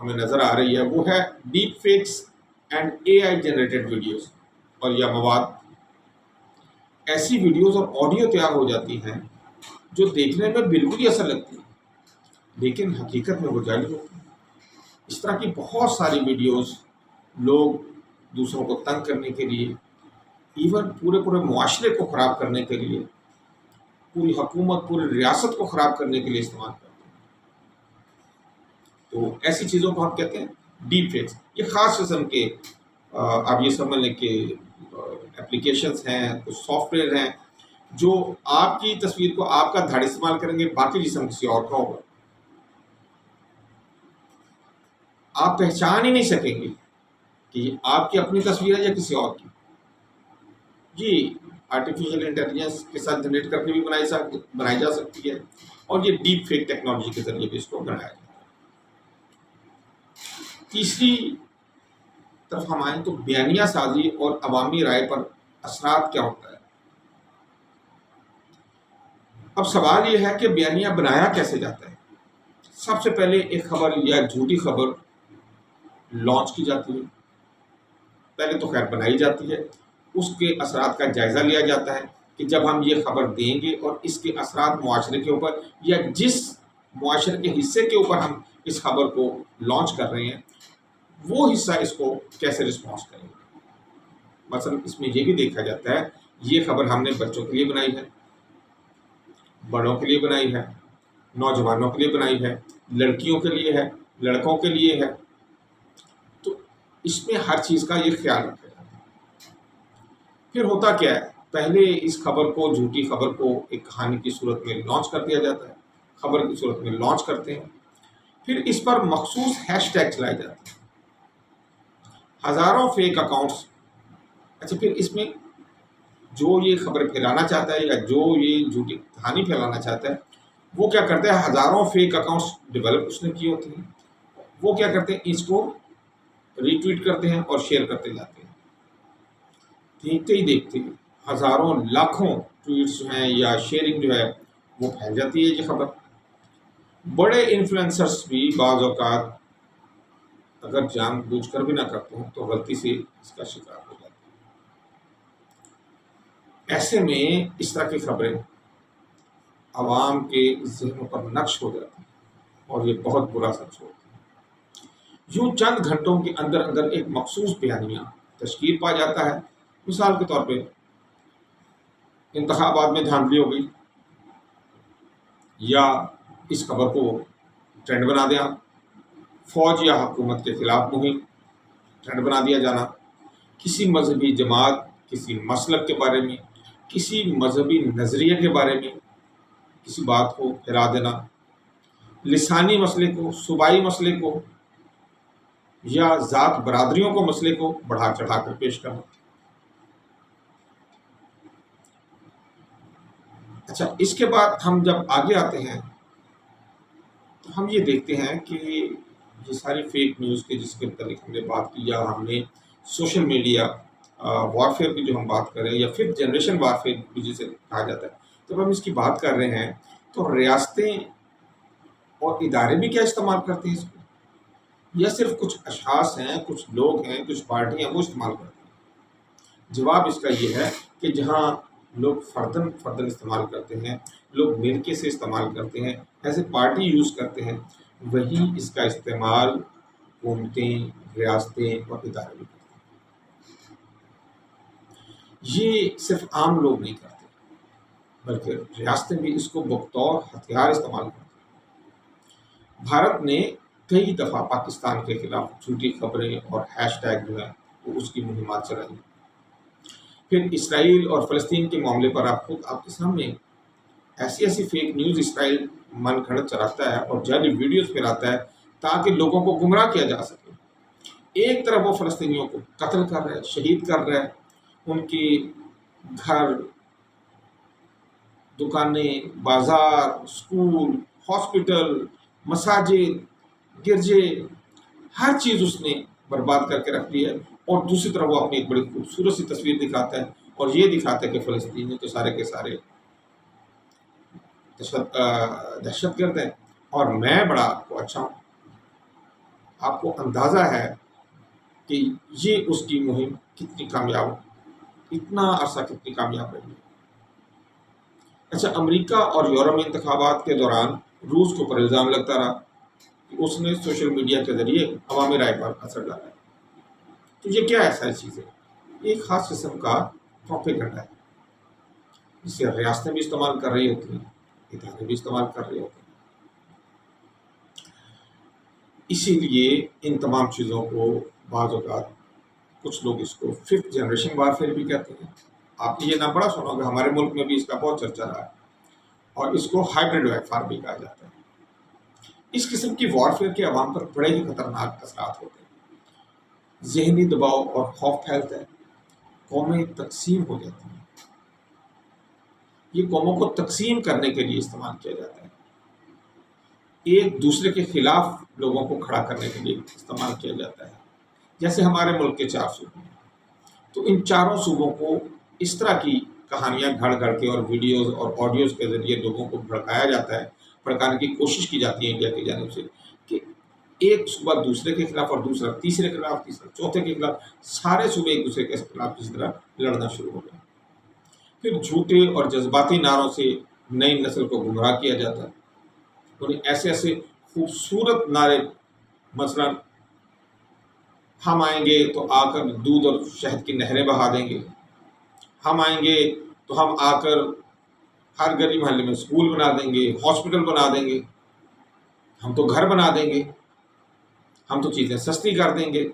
ہمیں نظر آ رہی ہے وہ ہے deep fakes and A I generated videos اور یا مواد. ایسی ویڈیوز اور آڈیو تیار ہو جاتی ہیں جو دیکھنے میں بالکل ہی اصل لگتی ہے لیکن حقیقت میں وہ جعلی ہوتی ہے. اس طرح کی بہت ساری ویڈیوز لوگ دوسروں کو تنگ کرنے کے لیے، ایون پورے معاشرے کو خراب کرنے کے لیے، پوری حکومت پوری ریاست کو خراب کرنے کے لیے استعمال کرتے ہیں. تو ایسی چیزوں کو ہم کہتے ہیں ڈیپ فیکس. یہ خاص قسم کے آپ یہ سمجھ لیں کہ اپلیکیشنس ہیں، کچھ سافٹ ویئر ہیں جو آپ کی تصویر کو آپ کا دھڑ استعمال کریں گے، باقی جسم کسی اور کا ہوگا. آپ پہچان ہی نہیں سکیں گے کہ یہ آپ کی اپنی تصویر ہے یا کسی اور کی. جی آرٹیفیشیل انٹیلیجنس کے ساتھ جنریٹ کر کے بھی بنائی جا سکتی ہے اور یہ ڈیپ فیک ٹیکنالوجی کے ذریعے بھی اس کو بنایا جاتا ہے. تیسری طرف ہم آئیں تو بیانیہ سازی اور عوامی رائے پر اثرات کیا ہوتا ہے. اب سوال یہ ہے کہ بیانیہ بنایا کیسے جاتا ہے. سب سے پہلے ایک خبر یا جھوٹی خبر لانچ کی جاتی ہے. پہلے تو خیر بنائی جاتی ہے، اس کے اثرات کا جائزہ لیا جاتا ہے کہ جب ہم یہ خبر دیں گے اور اس کے اثرات معاشرے کے اوپر یا جس معاشرے کے حصے کے اوپر ہم اس خبر کو لانچ کر رہے ہیں وہ حصہ اس کو کیسے رسپانس کرے گا. مثلا اس میں یہ بھی دیکھا جاتا ہے یہ خبر ہم نے بچوں کے لیے بنائی ہے، بڑوں کے لیے بنائی ہے، نوجوانوں کے لیے بنائی ہے، لڑکیوں کے لیے ہے، لڑکوں کے لیے ہے. تو اس میں ہر چیز کا یہ خیال رکھا جاتا ہے. پھر ہوتا کیا ہے، پہلے اس خبر کو، جھوٹی خبر کو ایک کہانی کی صورت میں لانچ کر دیا جاتا ہے، خبر کی صورت میں لانچ کرتے ہیں. پھر اس پر مخصوص ہیش ٹیگ چلائے جاتے ہیں، ہزاروں فیک اکاؤنٹس. اچھا پھر اس میں جو یہ خبر پھیلانا چاہتا ہے یا جو یہ جھوٹی کہانی پھیلانا چاہتا ہے وہ کیا کرتا ہے، ہزاروں فیک اکاؤنٹس ڈیولپ اس نے کیے ہوتے ہیں، وہ کیا کرتے ہیں اس کو ری ٹویٹ کرتے ہیں اور شیئر کرتے جاتے ہیں. دیکھتے ہی دیکھتے ہزاروں لاکھوں ٹویٹس جو ہیں یا شیئرنگ جو ہے وہ پھیل جاتی ہے یہ خبر. بڑے انفلوئنسرز بھی بعض اوقات اگر جان بوجھ کر بھی نہ کرتے ہوں تو غلطی سے اس کا شکار ہو جاتے ہیں. ایسے میں اس طرح کی خبریں عوام کے ذہنوں پر نقش ہو جاتی ہیں اور یہ بہت برا اثر چھوڑتی ہے. یوں چند گھنٹوں کے اندر اندر ایک مخصوص بیانیہ تشکیل پا جاتا ہے. مثال کے طور پہ انتخابات میں دھاندلی ہو گئی، یا اس خبر کو ٹرینڈ بنا دیا، فوج یا حکومت کے خلاف مہم ٹرینڈ بنا دیا جانا، کسی مذہبی جماعت، کسی مسلک کے بارے میں، کسی مذہبی نظریے کے بارے میں کسی بات کو پھیلا دینا، لسانی مسئلے کو، صوبائی مسئلے کو یا ذات برادریوں کو مسئلے کو بڑھا چڑھا کر پیش کرنا. اچھا اس کے بعد ہم جب آگے آتے ہیں تو ہم یہ دیکھتے ہیں کہ یہ ساری فیک نیوز کے جس کے متعلق ہم نے بات کی، یا ہم نے سوشل میڈیا وارفیئر کی جو ہم بات کر رہے ہیں یا ففتھ جنریشن وارفیئر بھی جسے کہا جاتا ہے، جب ہم اس کی بات کر رہے ہیں تو ریاستیں اور ادارے بھی کیا استعمال کرتے ہیں اس کو، یا صرف کچھ اشخاص ہیں، کچھ لوگ ہیں، کچھ پارٹیاں وہ استعمال کرتے ہیں. جواب اس کا یہ ہے کہ جہاں لوگ فردن استعمال کرتے ہیں، لوگ ملکے سے استعمال کرتے ہیں، ایسے پارٹی یوز کرتے ہیں، وہی اس کا استعمال حکومتیں، ریاستیں اور ادارے بھی کرتے ہیں. یہ صرف عام لوگ نہیں کرتے بلکہ ریاستیں بھی اس کو بطور ہتھیار استعمال کرتے ہیں. بھارت نے کئی دفعہ پاکستان کے خلاف جھوٹی خبریں اور ہیش ٹیگ جو ہے وہ اس کی مہمات چلائی. پھر اسرائیل اور فلسطین کے معاملے پر آپ کے سامنے ایسی فیک نیوز اسرائیل من گھڑت چلاتا ہے اور جعلی ویڈیوز پھیلاتا ہے تاکہ لوگوں کو گمراہ کیا جا سکے. ایک طرف وہ فلسطینیوں کو قتل کر رہا ہے، شہید کر رہا ہے، ان کی گھر، دکانیں، بازار، اسکول، ہاسپٹل، مساجد، گرجے، ہر چیز اس نے برباد کر کے رکھ دی ہے. اور دوسری طرف وہ اپنی ایک بڑی خوبصورت سی تصویر دکھاتا ہے اور یہ دکھاتا ہے کہ فلسطینی تو سارے کے سارے دہشت گرد ہیں اور میں بڑا اچھا ہوں. آپ کو اندازہ ہے کہ یہ اس کی مہم کتنی کامیاب، اتنا عرصہ کتنی کامیاب رہی ہے۔ اچھا، امریکہ اور یورپ میں انتخابات کے دوران روس کے اوپر الزام لگتا رہا کہ اس نے سوشل میڈیا کے ذریعے عوامی رائے پر اثر ڈالا ہے۔ تو یہ کیا ایسا چیز ہے؟ ایک خاص قسم کا پروپیگنڈا ہے، جسے ریاستیں بھی استعمال کر رہی ہوتی ہیں، ادارے بھی استعمال کر رہے ہوتے ہیں۔ اسی لیے ان تمام چیزوں کو بعض اوقات کچھ لوگ اس کو 5th جنریشن وارفیئر بھی کہتے ہیں۔ آپ نے یہ نام بڑا سنا ہوگا، ہمارے ملک میں بھی اس کا بہت چرچا رہا ہے، اور اس کو ہائبرڈ وارفیئر بھی کہا جاتا ہے۔ اس قسم کی وارفیئر کے عوام پر بڑے ہی خطرناک اثرات ہوتے ہیں، ذہنی دباؤ اور خوف پھیلتا ہے، قومیں تقسیم ہو جاتی ہیں۔ یہ قوموں کو تقسیم کرنے کے لیے استعمال کیا جاتا ہے، ایک دوسرے کے خلاف لوگوں کو کھڑا کرنے کے لیے استعمال کیا جاتا ہے۔ جیسے ہمارے ملک کے 4 صوبے ہیں، تو ان چاروں صوبوں کو اس طرح کی کہانیاں گھڑ گھڑ کے اور ویڈیوز اور آڈیوز کے ذریعے لوگوں کو بھڑکایا جاتا ہے، بھڑکانے کی کوشش کی جاتی ہے انڈیا کی جانب سے، کہ ایک صوبہ دوسرے کے خلاف اور دوسرا تیسرے کے خلاف، تیسرا چوتھے کے خلاف، سارے صوبے ایک دوسرے کے خلاف اس طرح لڑنا شروع ہو گئے۔ پھر جھوٹے اور جذباتی نعروں سے نئی نسل کو گمراہ کیا جاتا ہے، انہیں ایسے ایسے خوبصورت نعرے، مثلا ہم آئیں گے تو آ کر دودھ اور شہد کی نہریں بہا دیں گے، ہم آئیں گے تو ہم آ کر ہر گلی محلے میں اسکول بنا دیں گے، ہاسپٹل بنا دیں گے، ہم تو گھر بنا دیں گے، ہم تو چیزیں سستی کر دیں گے،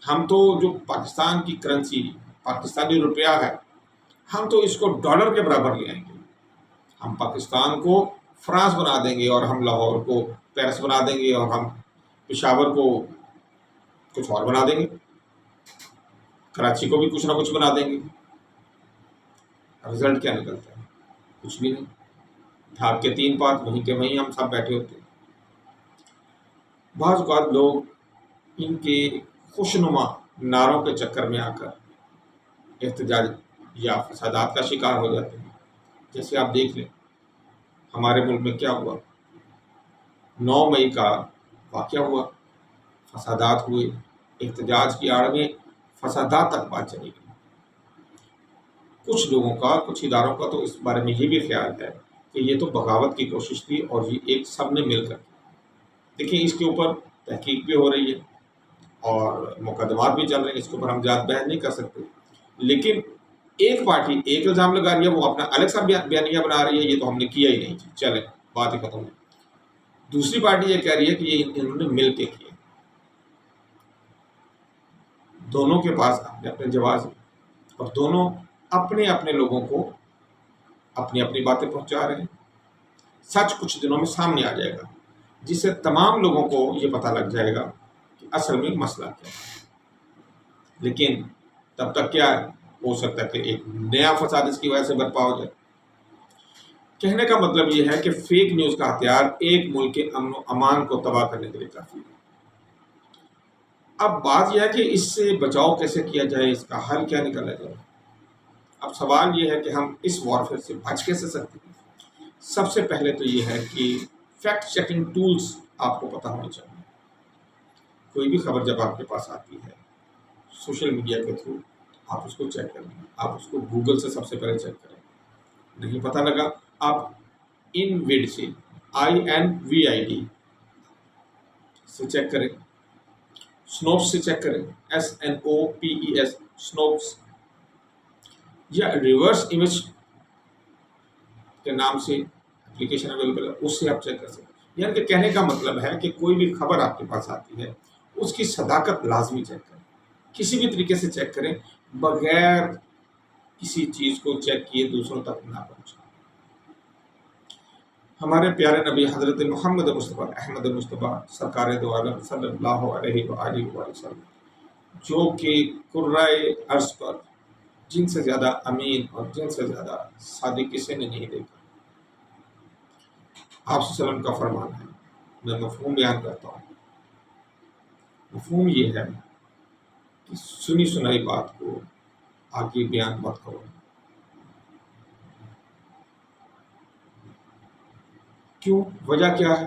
ہم تو جو پاکستان کی کرنسی پاکستانی روپیہ ہے، ہم تو اس کو ڈالر کے برابر لے آئیں گے، ہم پاکستان کو فرانس بنا دیں گے، اور ہم لاہور کو پیرس بنا دیں گے، اور ہم پشاور کو کچھ اور بنا دیں گے، کراچی کو بھی کچھ نہ کچھ بنا دیں گے۔ رزلٹ کیا نکلتا ہے؟ کچھ بھی نہیں، ڈھاک کے 3 پات وہیں کے وہیں ہم سب بیٹھے ہوتے ہیں۔ بعض اوقات لوگ ان کے خوشنما نعروں کے چکر میں آ کر احتجاج یا فسادات کا شکار ہو جاتے ہیں۔ جیسے آپ دیکھ لیں ہمارے ملک میں کیا ہوا، 9 مئی کا واقعہ ہوا، فسادات ہوئے، احتجاج کی آڑ میں فسادات تک بات چلی گئی۔ کچھ لوگوں کا، کچھ اداروں کا تو اس بارے میں یہ بھی خیال ہے کہ یہ تو بغاوت کی کوشش تھی، اور یہ ایک سب نے مل کر، دیکھیں اس کے اوپر تحقیق بھی ہو رہی ہے اور مقدمات بھی چل رہے ہیں، اس کے اوپر ہم زیادہ بحث نہیں کر سکتے، لیکن ایک پارٹی ایک الزام لگا رہی ہے، وہ اپنا الگ سا بیانیہ بنا رہی ہے، یہ تو ہم نے کیا ہی نہیں، چلیں بات ہی ختم ہے۔ دوسری پارٹی یہ کہہ رہی ہے کہ یہ انہوں نے مل کے کیا۔ دونوں کے پاس اپنے اپنے جواز ہیں، اور دونوں اپنے اپنے لوگوں کو اپنی اپنی باتیں پہنچا رہے ہیں۔ سچ کچھ دنوں میں سامنے آ جائے گا، جس سے تمام لوگوں کو یہ پتہ لگ جائے گا کہ اصل میں مسئلہ کیا ہے۔ لیکن تب تک کیا ہے، ہو سکتا ہے کہ ایک نیا فساد اس کی وجہ سے برپا ہو جائے۔ کہنے کا مطلب یہ ہے کہ فیک نیوز کا ہتھیار ایک ملک کے امن و امان کو تباہ کرنے کے لیے کافی ہے۔ اب بات یہ ہے کہ اس سے بچاؤ کیسے کیا جائے، اس کا حل کیا نکالا جائے۔ اب سوال یہ ہے کہ ہم اس وارفیئر سے بچ کیسے سکتے ہیں۔ سب سے پہلے تو یہ ہے کہ فیکٹ چیکنگ ٹولز آپ کو پتہ ہونے چاہیے۔ کوئی بھی خبر جب آپ کے پاس آتی ہے سوشل میڈیا کے تھرو، آپ اس کو چیک کریں، آپ اس کو گوگل سے سب سے پہلے چیک کریں۔ نہیں پتہ لگا، آپ ان ویڈ سے INVID سے چیک کریں، سنوپس سے چیک کریں، SNOPES سنوپس، یا ریورس امیج کے نام سے اپلیکیشن اویلیبل ہے، اس سے آپ چیک کر سکتے ہیں۔ یعنی کہ کہنے کا مطلب ہے کہ کوئی بھی خبر آپ کے پاس آتی ہے، اس کی صداقت لازمی چیک کریں، کسی بھی طریقے سے چیک کریں، بغیر کسی چیز کو چیک کیے دوسروں تک نہ پہنچائیں۔ ہمارے پیارے نبی حضرت محمد مصطفیٰ احمد مصطفیٰ سرکار دو عالم صلی اللہ علیہ وآلہ وسلم، جو کہ قرائے ارض پر جن سے زیادہ امین اور جن سے زیادہ صادق کسی نے نہیں دیکھا، آپ صلی اللہ علیہ وسلم کا فرمان ہے، میں مفہوم بیان کرتا ہوں۔ مفہوم یہ ہے کہ سنی سنائی بات کو آگے بیان مت کرو۔ کیوں؟ وجہ کیا ہے؟